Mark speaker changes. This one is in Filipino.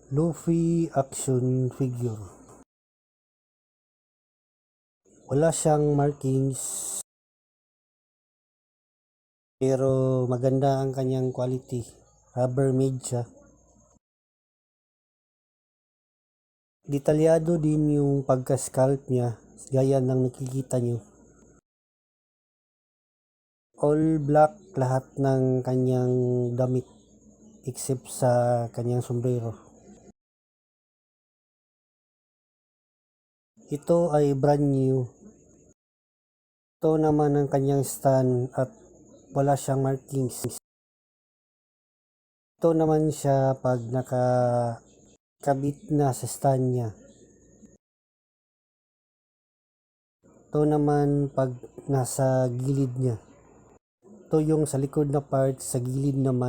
Speaker 1: Luffy action figure. Wala siyang markings pero maganda ang kanyang quality. Rubber made siya. Detalyado din yung pagka-sculpt niya gaya ng nakikita nyo. All black lahat ng kanyang damit except sa kanyang sombrero. Ito ay brand new. Ito naman ang kanyang stand at wala siyang markings. Ito naman siya pag nakakabit na sa stand niya. Ito naman pag nasa gilid niya. Ito yung sa likod na part, sa gilid naman